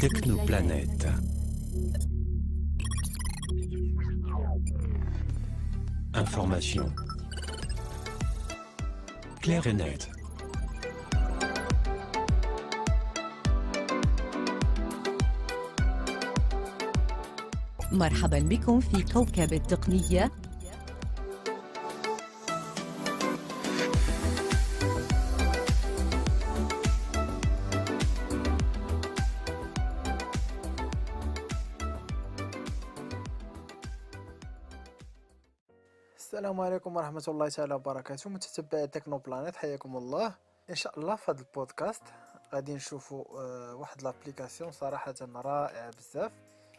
Technoplanète. Information claire et nette. مرحبا بكم في كوكب التقنية. السلام عليكم ورحمة الله تعالى وبركاته، متتبعي تكنوبلانيت، حياكم الله. ان شاء الله في هذا البودكاست غادي نشوفوا واحد لابليكاسيون صراحة رائعة بزاف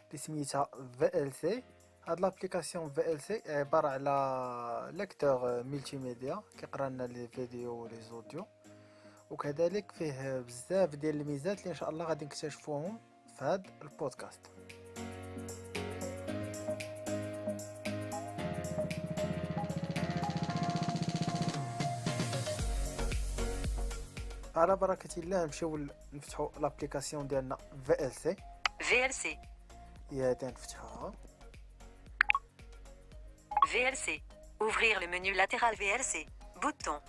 اللي سميتها VLC. هاد لابليكاسيون VLC عبارة على ليكتور ملتي ميديا كيقرا لنا لي فيديو ولي زوديو، وكذلك فيه بزاف ديال الميزات اللي ان شاء الله غادي نكتشفوهم في هذا البودكاست. على بركة الله نمشيو نفتحوا لابليكاسيون ديالنا VLC. يا نفتحوها. VLC. Ouvrir le menu latéral VLC. Bouton.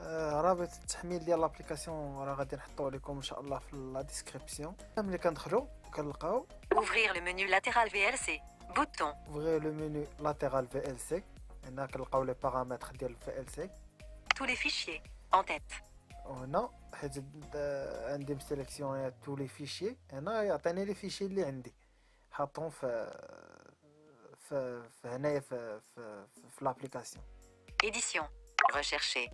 رابط التحميل ديال لابليكاسيون راه غادي نحطوه لكم ان شاء الله في لا ديسكريبسيون. ملي كندخلوا كنلقاو Ouvrir le menu latéral VLC. Bouton. ouvrir le menu latéral VLC. هنا كنلقاو لي بارامتر ديال VLC. Tous les fichiers. En tête. هنا حيت عندي مسيليكسيوني تو لي فيشي، هنا يعطيني لي فيشي اللي عندي حاطهم في هنايا في لابليكاسيون. Édition. Rechercher.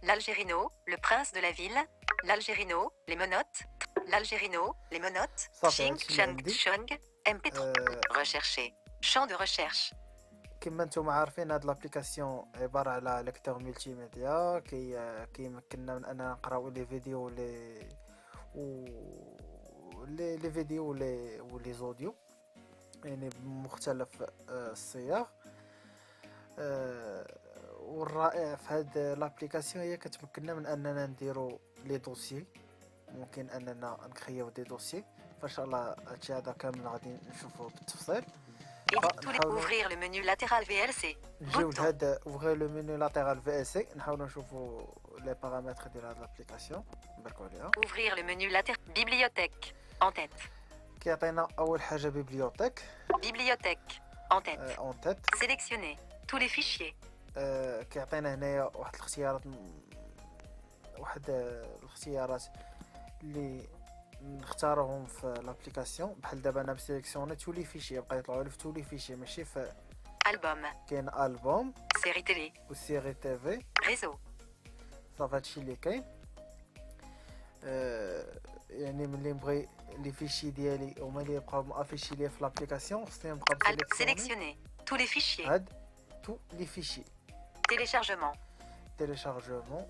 L'Algérino, le prince de la ville. L'Algérino, les menottes. L'Algérino, les menottes. صافي Ching, هادشي اللي Chang, عندي. Chong. MP3. Rechercher. Champ de recherche. كما نتوما عارفين هاد لابليكاسيون عباره على ليكتور ملتي ميديا كيمكننا من اننا نقراو لي فيديو لي فيديو ولي زوديو، يعني بمختلف الصيغ. والرائع في هاد لابليكاسيون هي كتمكننا من اننا نديرو لي دوسي، ممكن اننا نكريو دي دوسي، فان شاء الله هادشي هذا كامل غادي نشوفوه بالتفصيل. Ouvrir le menu latéral VLC. نجيو Bouton. لهاد اوغي لو مينو لاتيرال VLC، نحاولوا نشوفوا لي بارامتر ديال هاد لابليكاسيون نبركوا عليها. Ouvrir le menu latéral. Bibliothèque. En tête. كيعطينا اول حاجه بيبليوتيك Bibliothèque. En tête. اون تيت. Sélectionner. Tous les fichiers. كيعطينا هنايا واحد الاختيارات اللي نختارهم في لابليكاسيون، بحال دابا انا مسيليكسيوني تو لي فيشي، بقى يطلعوا لي في تو لي فيشي ماشي في Album. كاين البوم Série télé. وسيري تي في. Réseau. صافي هادشي اللي كاين. يعني ملي نبغي لي فيشي ديالي هما اللي يبقاو مافيشي ليا في لابليكاسيون، خصني نبقى Sélectionner. Tous les fichiers. هاد تو لي فيشي. Téléchargement. تيليشارجمون.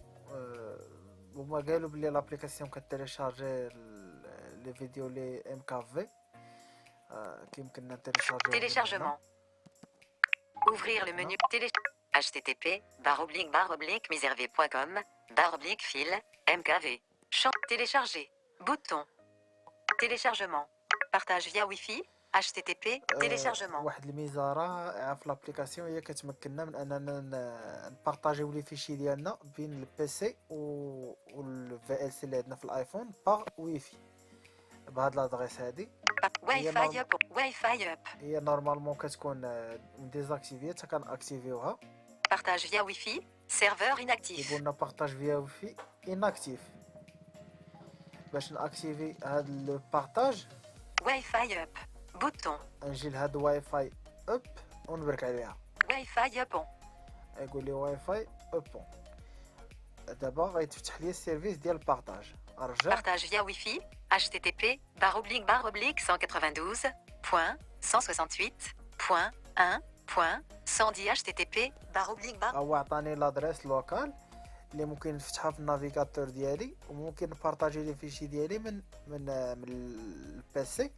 هما قالوا بلي لابليكاسيون كتيليشارجي لي فيديو لي ام كي في، كيمكننا تيليشارجي. Téléchargement. Ouvrir le menu http://miserv.com/fil mkv. Champ télécharger. Bouton. Téléchargement. Partage via Wi-Fi. http téléchargement. واحد الميزه رائعه في لابليكاسيون هي كتمكننا من اننا نبارطاجيو لي فيشي ديالنا بين البي سي والفي ال سي اللي عندنا في الايفون باغ ويفي بهاد لادريس هادي. Wi-Fi up. Wi-Fi up. هي نورمالمون كتكون ديزاكتيفي حتى كنأكتيفيوها. Partage via Wi-Fi. Serveur inactif. كيقولنا بارطاج فيا ويفي اناكتيف. باش ناكتيفي هاد لو بارطاج Wi-Fi up. Bouton. نجي لهاد واي فاي اب ونبرك عليها. Wi-Fi up. يقول لي واي فاي اوبون. دابا غيتفتح لي السيرفيس ديال البارطاج. ارجع Partage via Wi-Fi. http://168.168.1.110 http:// هو عطاني لادريس لوكال اللي ممكن نفتحها في النافيغاتور ديالي، وممكن نبارطاجي لي فيشي ديالي من البي سي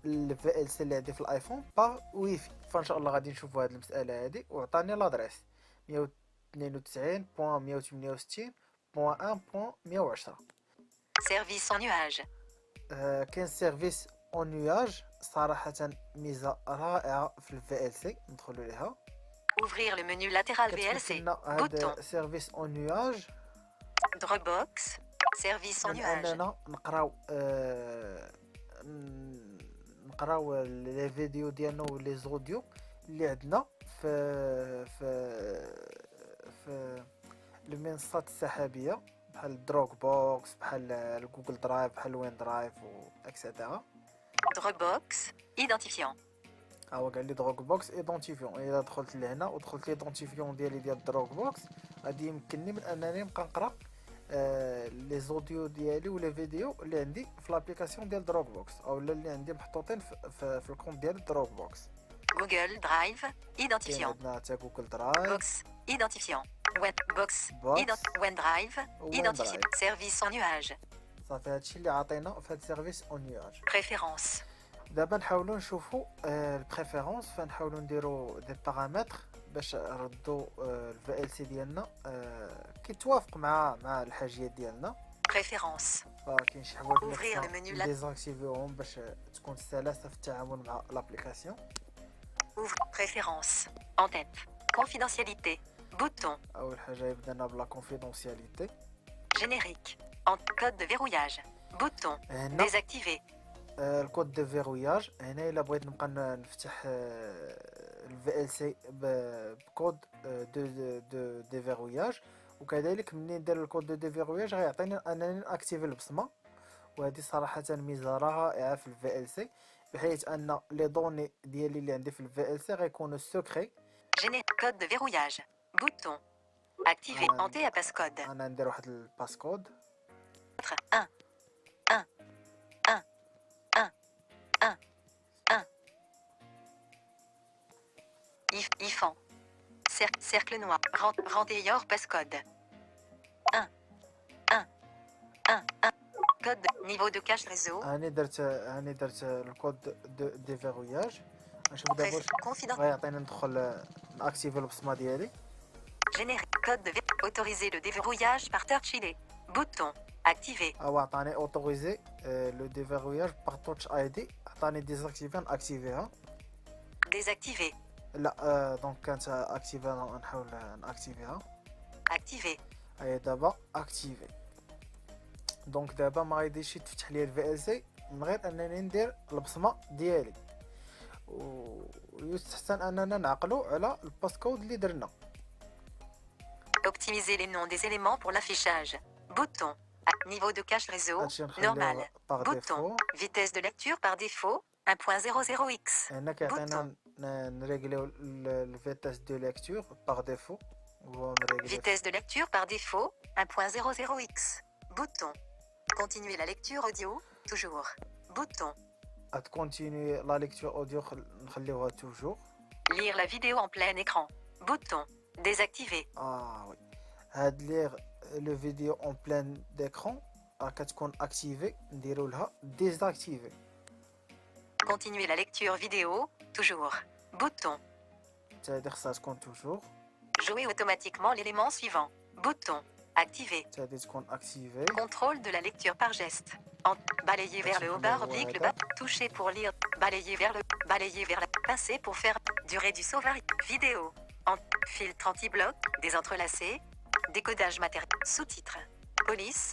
الفي ال سي اللي عندي في الايفون باغ ويفي. فان شاء الله غادي نشوفوا هذه المساله هذه. وعطاني لادريس 192.168.1.110. Service en nuage. كاين سيرفيس اون نياج صراحه ميزه رائعه في الفي ال سي ندخلوا ليها. Ouvrir le menu latéral كتمكن VLC. لنا Bouton. هاد سيرفيس اون نياج Dropbox. Service en من nuage. اننا نقراو لي فيديو ديالنا ولي زوديو اللي عندنا في المنصات السحابيه بحال دروك بوكس بحال جوجل درايف بحال وين درايف و اكسيتيرا. Dropbox. Identifiant. هو قال لي دروك بوكس ايدونتيفيون. الا دخلت لهنا ودخلت ليدونتيفيون ديال دروك بوكس غادي يمكنني من انني نبقى نقرا لي زوديو ديالي ولا فيديو اللي عندي في لابليكاسيون ديال دروك بوكس او اللي عندي محطوطين في الكونت ديال دروك بوكس. Google Drive. كاين Identifiant. عندنا حتى جوجل درايف Box. Identifiant. Box. بوكس OneDrive. وين Identifiant. درايف. Service en nuage. صافي هادشي اللي عطينا في هاد السيرفيس اون نياج. Préférences. دابا نحاولوا نشوفوا البريفيرونس فنحاولوا نديروا دي بارامتر باش نردوا الفي ال سي ديالنا كيتوافق مع الحاجيات ديالنا. Préférences. فكاين شي حوايج Ouvrir le menu ديزاكتيفيهم باش تكون سلاسه في التعامل مع لابليكاسيون. Ouvre. Préférences. En tête. Confidentialité. Bouton. اول حاجه يبدانا بلا كونفيدونسياليتي. Générique. En code de verrouillage. Bouton. هنا Désactivé. الكود دو فيروياج. هنا الا بغيت نبقى نفتح الفي ال سي بكود دو ديفيروياج وكذلك ملي ندير الكود دو ديفيروياج غيعطيني انني ناكتيفي البصمه. وهذه صراحه ميزه رائعه في الفي ال سي بحيث ان لي دوني ديالي اللي عندي في الفي ال سي غيكونوا سكري. Code de verrouillage. Bouton. Activé. Hanté à passcode. انا ندير واحد الباسكود 1. 1. 1. 1. 1. 1. IFAN. Cercle noir. Renteyeur passcode. 1. 1. 1. 1. Code. Niveau de cache réseau. هاني درت الكود دو ديفيروياج. نشوف دابا واش Confident. غيعطيني ندخل ناكتيفي البصمه ديالي. Générique. Code de autoriser le déverrouillage par touch-ID. Bouton. Activé. او عطاني اوتوريزي لو ديفيروياج باغ توتش اي دي. عطاني ديزاكتيفي ناكتيفيها. Désactivé. لا دونك كانت اكتيفي نحاول ناكتيفيها. Activé. هي دابا اكتيفي. دونك دابا ما غاديش تفتح لي الفي ال سي من غير انني ندير البصمه ديالي ويستحسن اننا نعقلوا على الباس كود اللي درنا. Optimiser les noms des éléments pour l'affichage. Bouton. Niveau de cache réseau. هادشي Normal. نخليوه باغ Bouton. ديفو. Vitesse de lecture par défaut. 1.00x. هنا كيعطينا نريغليو الفيتاس دو ليكتور باغ ديفو. هو مريغلي Vitesse de lecture par défaut. 1.00x. Bouton. Continuer la lecture audio. Toujours. Bouton. اتكونتيني لا ليكتور اوديو نخليوها توجور. Lire la vidéo en plein écran. Bouton. Désactivé. وي هاد ليغ لو فيديو اون بلان ديكرون راه كتكون اكتيفي نديرو لها ديزاكتيفي. Continuer la lecture vidéo. Toujours. Bouton. حتى هادي خصها تكون توجور. Jouer automatiquement l'élément suivant. Bouton. Activé. حتى هادي تكون اكتيفي. Contrôle de la lecture par geste. Balayer vers le haut bas oblique le bas. Toucher pour lire. Balayer vers le. Balayer vers la. Pincer pour faire. Durée du sauvage. Vidéo. Filtre anti-bloc. Désentrelacé. Décodage matériel. Sous-titres. Police.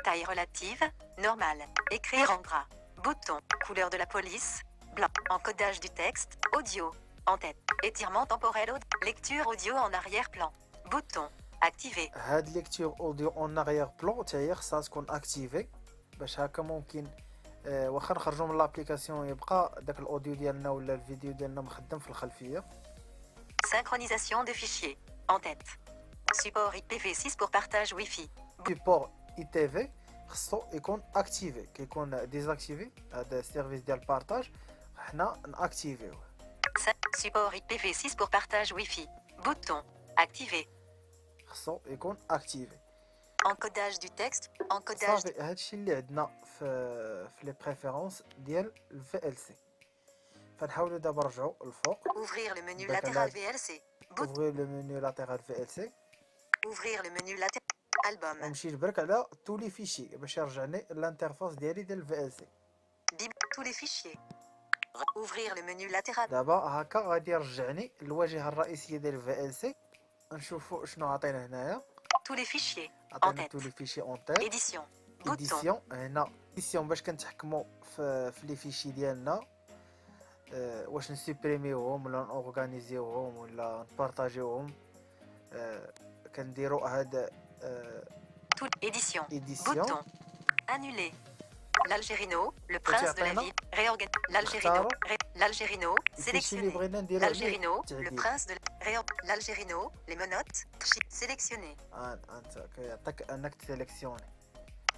Taille relative. Normale. Écrire en gras. Bouton. Couleur de la police. Blanc. Encodage du texte. Audio. En tête. Étirement temporel. Lecture audio en arrière-plan. Bouton. Activé. هاد ليكتور اوديو اون اريير بلون حتى هي خصها تكون اكتيفي باش هكا ممكن واخا نخرجوا من لابليكاسيون يبقى داك الاوديو ديالنا ولا الفيديو ديالنا مخدم في الخلفيه. Synchronisation de fichiers. En tête. Support IPv6 pour partage Wi-Fi. سيبور اي تي في خصو يكون اكتيفي. كيكون ديزاكتيفي هذا السيرفيس ديال البارطاج حنا ناكتيفيوه. Support IPv6 pour partage Wi-Fi. Bouton. Activé. خصو يكون اكتيفي. Encodage du texte. Encodage. صافي هادشي اللي عندنا في لي بريفيرونس ديال الفي ال سي. فنحاولوا دابا نرجعوا الفوق. Ouvrir le menu D'accord. latéral VLC. اوفري لو منيو لاتيرال في ال سي Ouvrir le menu latéral. Album. ونمشي نبرك على تو لي فيشي باش يرجعني للانترفاس ديالي ديال الفي ال سي. Tous les fichiers. Ouvrir le menu latéral. دابا هكا غادي يرجعني للواجهه الرئيسيه ديال VLC. نشوفوا شنو عطينا هنايا. Tous les fichiers. En عطينا tête. تو لي فيشي اون تيت. Édition. Bouton. ايديسيون هنا ايديسيون باش كنتحكموا في لي فيشي ديالنا، واش نسوبريميوهم ولا نورغانيزيوهم ولا نبارطاجيوهم. كنديروا هاد Tout. Édition. ايديسيون. Bouton. Annuler. L'Algérino, le prince de la ville. L'Algérino. L'Algérino. الفيشي اللي Sélectionner. بغينا نديرو عليه L'Algérino, le التعديل. prince de l'Algérino, les menottes. Sélectionner. انت كيعطيك انك تسيليكسيوني.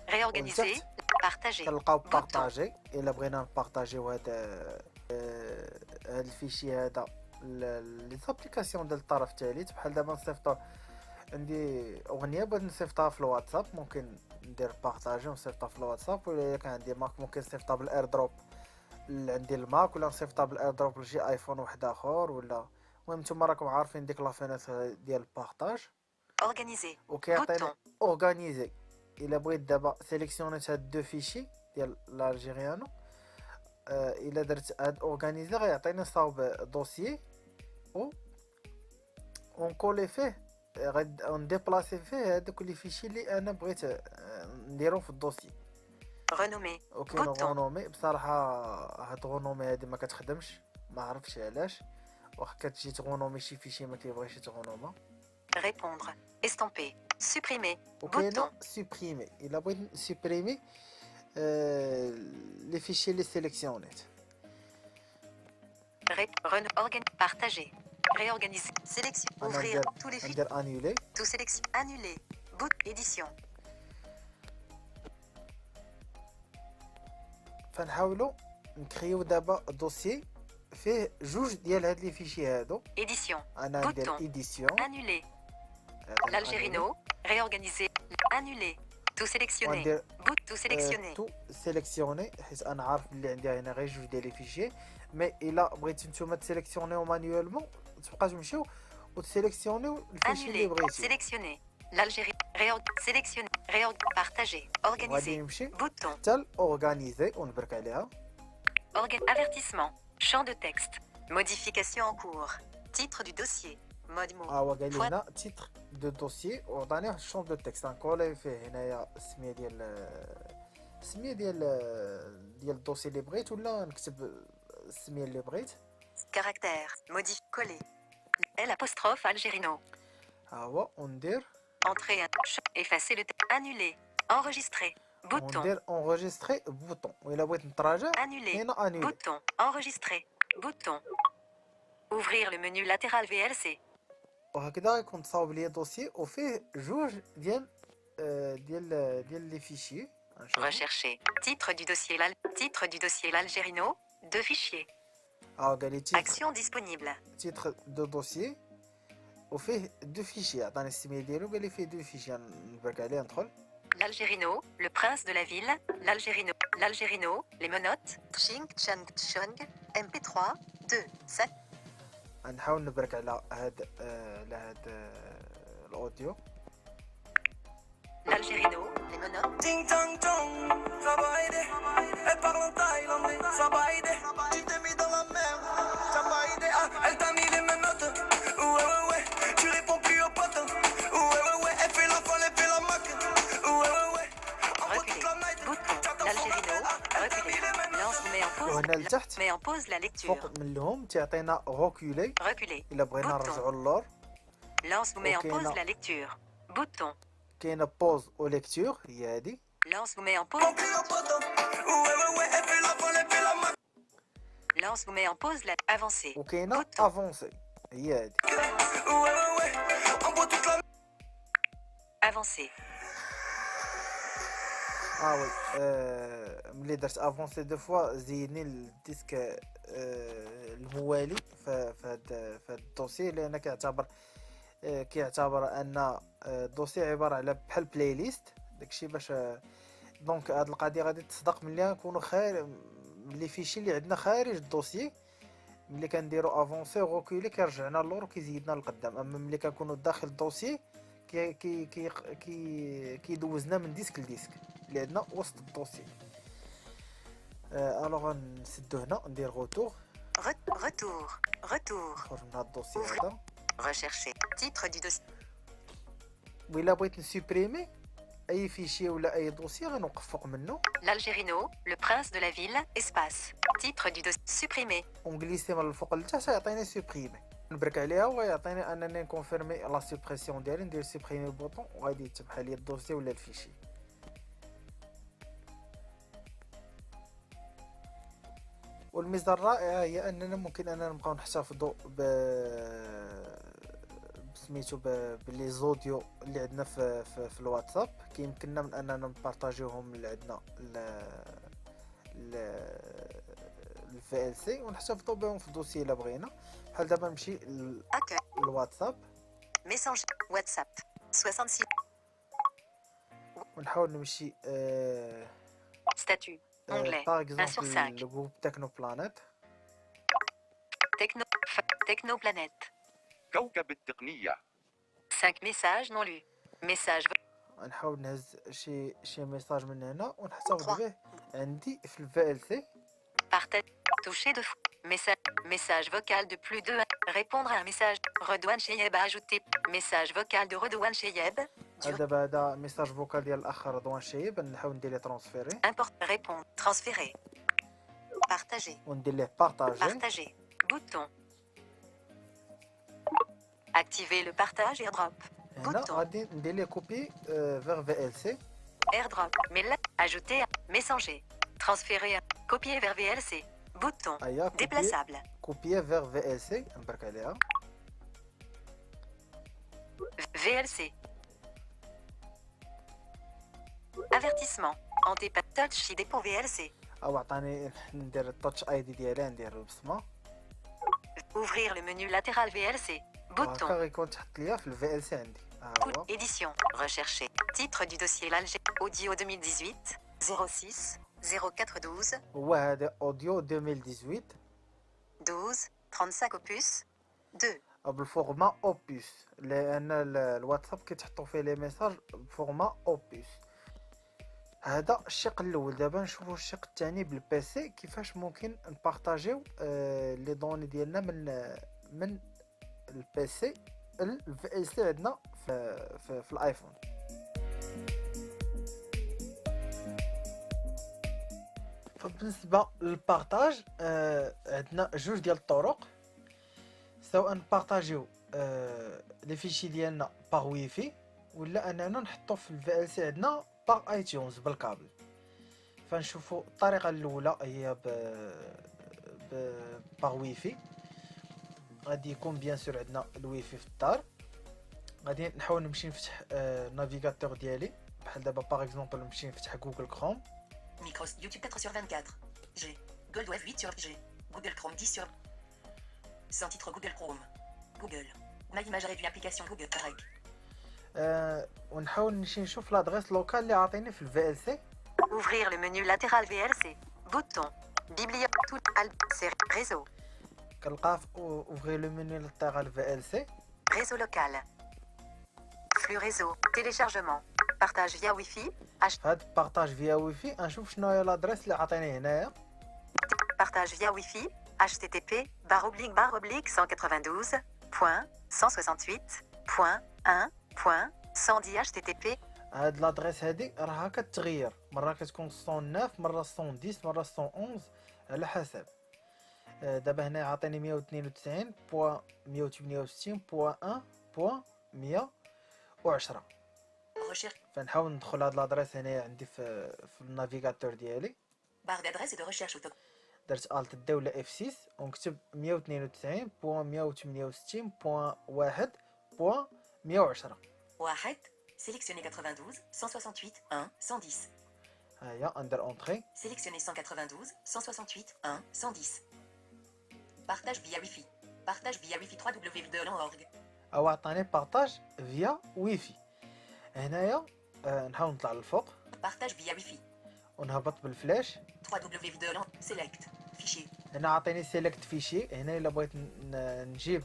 Réorganiser. Partager. كنلقاو Bouton. بارطاجي. الا بغينا نبارطاجيو هاد الفيشي هذا لي زابليكاسيون ديال الطرف الثالث، بحال دابا نصيفطو عندي اغنيه بغيت نصيفطها في الواتساب، ممكن ندير بارطاجي ونصيفطها في الواتساب، ولا الا كان عندي ماك ممكن نصيفطها بالاير دروب عندي الماك، ولا نصيفطها بالاير دروب لشي ايفون واحد اخر، ولا المهم نتوما راكم عارفين ديك لا فينيتر ديال البارطاج. Organiser. وكيعطينا Bouton. اورغانيزي. الا بغيت دابا سيليكسيونيت هاد دو فيشي ديال الالجيريانو، الا درت هاد اورغانيزي غيعطيني صاوب دوسيي و ونكولي فيه، غاد نديبلاسي فيه هادوك لي فيشي اللي انا بغيت نديرهم في الدوسي. Renommer. وكاين Bouton. غونومي. بصراحه هاد غونومي هادي ما كتخدمش، ما عرفتش علاش، واخا كتجي تغونومي شي فيشي ما كيبغيش يتغونوما. Répondre. Estomper. Supprimer. وكاينه Bouton. سوبريمي. الا بغيت نسوبريمي لي فيشي لي سيليكسيونيت. Partager. Réorganiser. Sélection. انا Ouvrir. ندير Tous les fichiers. ندير انيولي. Tout sélection. Annuler. Édition. فنحاولوا نكريو دابا دوسيي فيه جوج ديال هاد لي فيشي هادو. Édition. انا ندير Bouton. ايديسيون. Annuler. L'Algérino. Réorganiser. Annuler. Tout sélectionner. وندير Tout sélectionner. تو سيليكسيوني، حيت انا عارف بلي عندي هنا غير جوج ديال لي فيشي. مي الا بغيتي نتوما تسيليكسيونيو مانيوالمون تبقى تمشيو وتسيليكسيونيو الفيشي اللي Annuler. بغيتي. Sélectionner. L'Algérie. Sélectionner. Partager. غادي Organiser. نمشي Bouton. حتى الاورغانيزي ونبرك عليها. Avertissement. Champ de texte. Modification en cours. Titre du dossier. Mode mot. هو قال لي Point. هنا تيتر دو دوسيي وعطاني واحد الشون دو تكست نكولي فيه هنايا السميه ديال الدوسي اللي بغيت، ولا نكتب السميه اللي بغيت. Caractère. Coller. L'apostrophe Algérino. ها هو وندير Entrer effacer le texte. Annuler. Enregistrer. Bouton. وندير انغيستري بوطون. وإلا بغيت نتراجع Annuler. هنا انيولي. Bouton. Enregistrer. Bouton. Ouvrir le menu latéral VLC. وهكذا غيكون تصاوب لي دوسي وفيه جوج ديال لي فيشي. Rechercher. Titre du dossier l'Algérino. 2 fichiers. ها قال لي تيتر Action disponible. تيتر دو دوسيي وفيه دو فيشي. عطاني السميه ديالو قال لي فيه دو فيشي. نبرك عليه ندخل. L'Algérino, le prince de la ville. L'Algérino, les menottes. Ching, Chang, Chong. MP3. 2. 5. نحاول نبرك على هاد الاوديو. L'Algérino, les menottes. Ting tang tong, ça va aider. Elle parle en thaïlandais, ça va aider. Tu t'es mis dans la merde, ça va aider. Ah, elle t'a mis les menottes. Ouais, ouais, ouais. Tu réponds plus aux potes. Ouais, ouais, ouais. Elle fait la folle, elle fait la maque. Ouais, ouais, ouais. En gros, toute la night. Bouton. L'Algérino, reculer. Lance ou met en pause. وهنا لتحت Met en pause la lecture. فوق منهم تعطينا غوكولي. Reculer. الا بغينا Bouton. نرجعوا للور Lance ou met en Ok, pause non. la lecture. Bouton. كاينه بوز او ليكتور هي هادي. Lance ou met en pause. Réponds plus aux potes. Ouais, ouais, ouais. Elle fait la folle, elle fait la maque. Lance ou met en pause la avancer. وكاينه Bouton. افونسي هي هادي. Ouais, ouais, ouais. En gros, toute la Avancer. وي ملي درت افونسي دو فوا زيدني الديسك الموالي في هاد الدوسي، لان كيعتبر ان الدوسي عباره على بحال بلاي ليست. داكشي باش دونك هاد القضيه غادي تصدق ملي نكونوا ملي فيشي اللي عندنا خارج الدوسي، ملي كنديروا افونسي وغوكولي كيرجعنا للور وكيزيدنا للقدام. اما ملي كنكونوا داخل الدوسي كيدوزنا من ديسك لديسك اللي عندنا وسط الدوسي. الوغ نسدو هنا ندير غوتور Retour. نخرج من هاد الدوسي هذا. Rechercher. Titre du dossier. وإلا بغيت نسوبريمي اي فيشي ولا اي دوسي غنوقف فوق منه L'Algérino, le prince de la ville, espace. Titre du dossier. Supprimer. ونجليسي من الفوق للتحت يعطيني سوبريمي، نبرك عليها ويعطيني انني نكونفيرمي لا سوبريسيون ديالي، ندير سوبريمي بوطون وغادي يتبح لي الدوسي ولا الفيشي. والميزه الرائعه هي اننا ممكن اننا نبقاو نحتفظوا سميتو بلي زوديو اللي عندنا في الواتساب، كيمكننا من اننا نبارطاجيوهم اللي عندنا الفي ال سي ونحتفظوا بهم في الدوسي الا بغينا. بحال دابا نمشي Accueil. للواتساب Message. WhatsApp. 66. ونحاول نمشي Statut. Onglet. باغ 1 sur 5. اكزومبل لو تكنو بلانيت. Technoplanète. كوكب التقنية. 5 messages non lus. Message. نحاول نهز شي ميساج من هنا ونحتفظ به عندي في الفي ال سي. Partage. Toucher de fou. Message vocal de plus de 1. Répondre à un message. Redouane Cheyeb a ajouté. Message vocal de Redouane Cheyeb. دابا هذا ميساج فوكال ديال الاخ رضوان شيب، نحاول ندير ليه ترانسفيري Import. Répondre. Transférer. Partager. وندير ليه بارطاجي. Partager. Bouton. Activer le partage airdrop. هنا Bouton. غادي ندير ليه كوبي فيغ في ال سي. Airdrop. Ajouter. Messager. Transférer. Copier vers VLC. Bouton. ايا Déplaçable. كوبي فيغ في ال سي، نبرك عليها. VLC. Avertissement. Touch ID pour VLC. او عطاني ندير التاتش اي دي ديالي، ندير البصمه Ouvrir le menu latéral VLC. وهكا Bouton. غيكون تحط ليا في الفي ال سي عندي. ها Coup هو édition. Rechercher. Titre du dossier l'Alger. Audio 2018. 06. 0412. هو هذا اوديو 2018 12. 35 opus. 2. بالفورما اوبوس، لان الواتساب كيتحطوا فيه لي ميساج بفورما اوبوس. هذا الشق الاول. دابا نشوفوا الشق الثاني بالبيسي، كيفاش ممكن نبارطاجيو لي دوني ديالنا من البيسي الفي ال سي عندنا في الايفون. فبالنسبه للبارطاج عندنا جوج ديال الطرق، سواء نبارطاجيو لي فيشي ديالنا باغ ويفي ولا اننا نحطو في الفي ال سي عندنا باغ اي تيونز بالكابل. فنشوفوا الطريقه الاولى هي باغ ويفي. غادي يكون بيان سور عندنا الويفي في الدار. غادي نحاول نمشي نفتح النافيغاتور ديالي، بحال دابا باغ اكزومبل نمشي نفتح جوجل كروم. Micros, YouTube 4 sur 24. G. Gold Wave 8 sur G. Google Chrome 10 sur. Sans titre Google Chrome. Google. Ma imagerie vue application Google Drag. ونحاول نمشي نشوف لادريس لوكال اللي عاطيني في الفي ال سي. Ouvrir le menu latéral VLC. Bouton. Bibliothèque. Tout. Réseau. كنلقاه في اوفغي لو مينو لاتيرال في ال سي. Réseau local. Flux réseau. Téléchargement. Partage via Wi-Fi. هاد بارطاج فيا ويفي، نشوف شنو هي لادريس اللي عاطيني هنايا. Partage via Wi-Fi. HTTP. //168.168.1.110 HTTP. هاد لادريس هادي راها كتغير، مره كتكون 109 مره 110 مره 111 على حسب. دابا هنا عاطيني 192.168.1.110. Recherche. فنحاول ندخل هاد لادريس هنايا عندي في النافيغاتور ديالي. Barre d'adresse et de recherche auto. درت الت الدوله F6 ونكتب 192.168.1.110. 1. Sélectionnez 92, 168, 1, 110. ها هي اندر اونتري. Sélectionnez 192, 168, 1, 110. Partage via Wi-Fi. Partage via Wi-Fi www.org. او عطاني بارطاج فيا ويفي. هنايا نحاول نطلع للفوق Partage via Wi-Fi. ونهبط بالفلاش. www. Select. Fichier. هنا عطيني سيليكت فيشي. هنا الا بغيت نجيب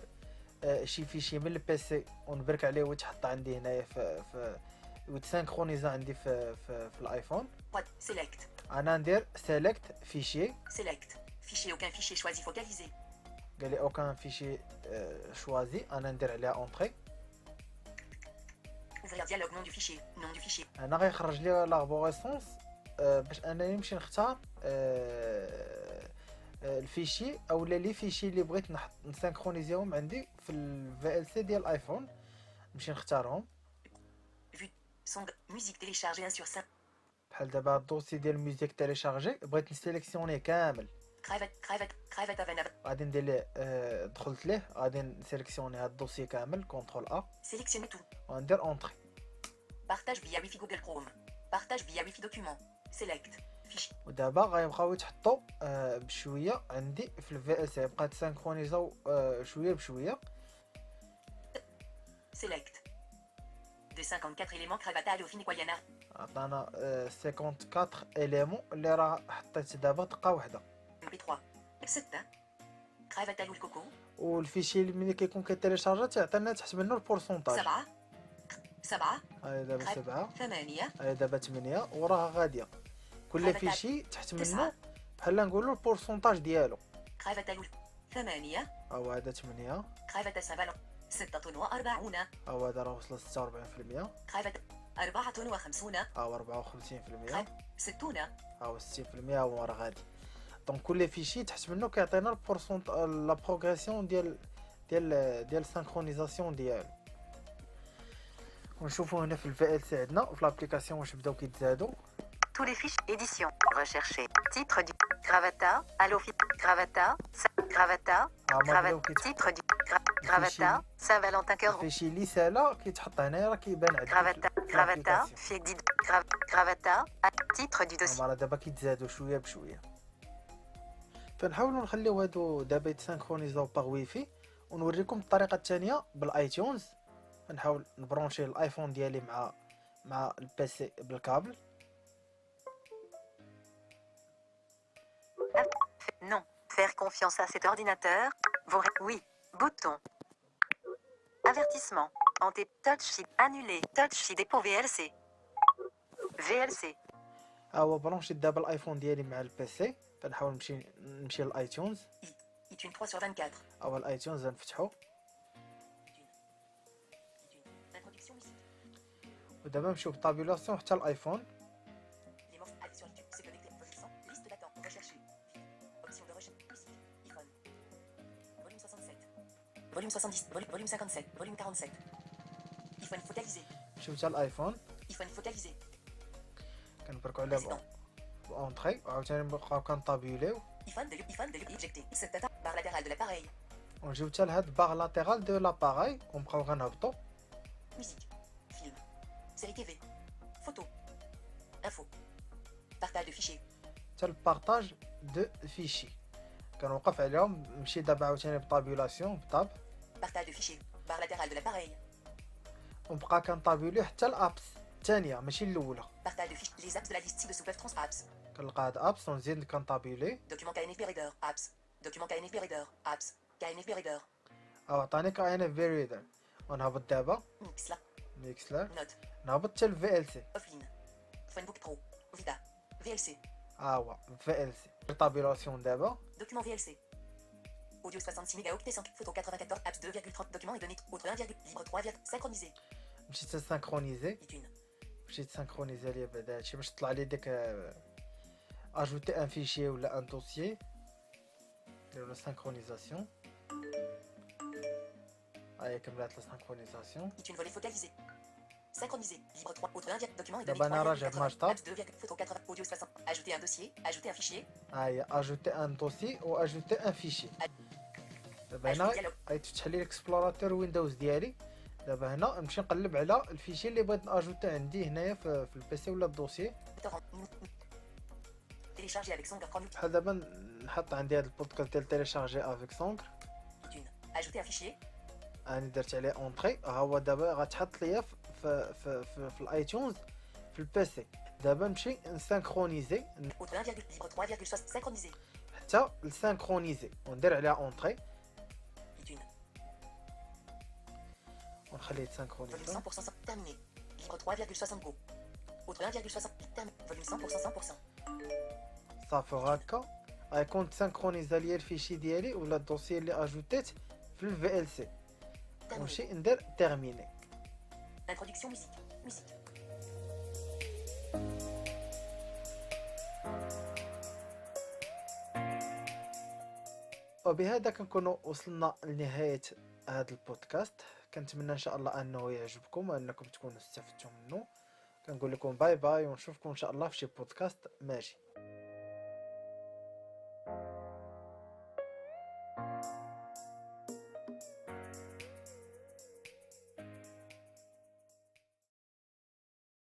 شي فيشي من البيسي ونبرك عليه ويتحط عندي هنايا في ويتسانكرونيزا عندي في الايفون. Select. انا ندير سيلكت فيشي Select. Fichier aucun fichier choisi focalisé. قال لي اوكان فيشي شوازي انا ندير عليها اونطري Ouvrir dialogue nom du fichier. Nom du fichier. انا غيخرج لي لاربوريسونس باش انني نمشي نختار الفيشي او لي فيشي اللي بغيت نسينكرونيزيهم عندي في الفي ال سي ديال الايفون نمشي نختارهم Vue. Song. Musique téléchargée 1 sur 5. بحال دابا الدوسي ديال الميوزيك تيليشارجي بغيت نسيليكسيونيه كامل Cravate Avenab. غادي ندير ليه دخلت ليه غادي نسيليكسيوني هاد الدوسي كامل كونترول ا Sélectionner tout. وندير اونطري Partage via Wi-Fi Google Chrome. Partage via Wi-Fi document. Select. Fichier. ودابا غيبقاو يتحطوا بشويه عندي في الفي ال سي بقى تسانكرونيزاو شويه بشويه Select. De 54 éléments cravata Alofine Quayana. عطانا 54 اليمون اللي راه حطيت دابا دقه واحده MP3. 6. Cravata Loul Coco. والفيشي اللي ملي كيكون كيتيليشارجا تيعطينا تحت منه البورسونتاج 7. هاي دابا 7 8. هاي دابا 8 وراها غاديه كل فيشي تحت منه بحال نقولوا البورسونتاج ديالو Cravata Loul. 8. او هذا 8 Cravata Saint-Valent. 46. او هذا راه وصل 46% Cravata. 54. او 54% 60. او 60% هو راه غادي دونك كل فيشي تحت منه كيعطينا البورسونت لا بروغريسيون ديال السينكرونيزاسيون ديالو ونشوفوا هنا في الفي ال سي عندنا في لابليكاسيون واش بداو كيتزادوا Tous les fichiers. Édition. Rechercher. Titre du. Gravata. Allofi. Gravata. Gravata. بداو Gravata. كيتحطوا Titre du. Gravata. Saint-Valentin Cœur. الفيشي اللي سالا كيتحط هنايا راه كيبان عندك Gravata. Gravata. Fiedid. Gravata. Titre du dossier. راه دابا كيتزادوا شويه بشويه فنحاولوا نخليو هادو دابا يتسانكرونيزاو باغ ويفي ونوريكم الطريقه الثانيه بالايتونز نحاول نبرونشي الايفون ديالي مع البيسي بالكابل Non. Faire confiance à cet ordinateur. Oui. Bouton. Avertissement. Anté. Touch sheet. Annulé. Touch sheet dépôt VLC. VLC. هو برونشي دابا الايفون ديالي مع البيسي فنحاول نمشي للايتونز iTunes 3 sur 24. او الايتونز نفتحو Introduction musique. ودابا نمشيو بطابيلاسيون حتى الايفون Les morceaux allés sur YouTube, c'est connecté. Volume 100. Liste d'attente. Rechercher. Option de recherche. Musique. iPhone. Volume 67. Volume 70. Volume 57. Volume 47. iPhone focalisé. نمشيو حتى الايفون iPhone focalisé. كنبركو عليه Précédent. اونطري وعاوتاني نبقاو كنطابيليو iPhone de éjecté. Cette data. Barre latérale de l'appareil. ونجيو حتى لهاد باغ لاتيرال دو لاباراي ونبقاو غنهبطو Musique. Film. Série TV. Photo. Info. Partage de fichiers. حتى البارطاج دو فيشي كنوقف عليهم نمشي دابا عاوتاني بطابيلاسيون بطاب Partage de fichiers. Barre latérale de l'appareil. ونبقى كنطابيليو حتى الابس الثانيه ماشي الاولى Partage de fichiers. Les apps de la liste ci-dessous peuvent trans apps. كنلقى هاد ابس ونزيد كنطابيلي Document KNFB Reader. Apps. Document KNFB Reader. Apps. KNFB Reader. او عطاني كاين في ريدر ونهبط دابا Mixla. ميكسلر Note. نهبط حتى الفي ال سي Offline. Phonebook Pro. Vita. VLC. هو في ال سي طابيلاسيون دابا Document VLC. Audio 66 mégaoctets 5. Photo 94. Apps 2,30. Documents et données. Autre 1, libre 3, synchronisé. مشيت تسانكرونيزي iTunes. مشيت تسانكرونيزي ليا بعدا هادشي باش تطلع لي ديك اجوتي ان فيشي ولا ان دوسيي نديرو لا سانكرونيزاسيون هاهي كملات لا سانكرونيزاسيون iTunes volet focalisé. Synchronisé. Libre 3. Autre 1, documents et D'abord, données. on arrange 3,80. le mashup. Apps 2, photo 80. Audio 60. Ajouter un dossier. Ajouter un fichier. هاهي اجوتي ان دوسي و اجوتي ان فيشي دابا Ajouter هنا dialogue. غيتفتح لي الاكسبلوراتور ويندوز ديالي دابا هنا نمشي نقلب على الفيشي اللي بغيت ناجوتي عندي هنايا في البيسي ولا الدوسي Télécharger avec Songr Chrome. بحال دابا نحط عندي هذا البودكاست ديال تيليشارجي افيك سونغ iTunes. Ajouter un fichier. انا درت عليه اونطري ها هو دابا غتحط ليا في الايتونز في البيسي دابا نمشي نسانكرونيزي Autre 1, libre 3,60. Synchronisé. حتى نسانكرونيزي وندير عليها اونطري iTunes. ونخليه Volume يتسانكرونيزي 100% terminé. Libre 3,60 go. Autre 1,60. Terminé. Volume 100% 100%. صافي هكا غيكون تسانكرونيزا ليا الفيشي ديالي ولا الدوسيي اللي اجوتيت في الفي ال سي ونمشي ندير تيرميني. Introduction musique. Musique. وبهذا كنكونوا وصلنا لنهاية هذا البودكاست. كنتمنى ان شاء الله انه يعجبكم وانكم تكونوا استفدتوا منه. كنقول لكم باي باي ونشوفكم ان شاء الله في شي بودكاست ماجي.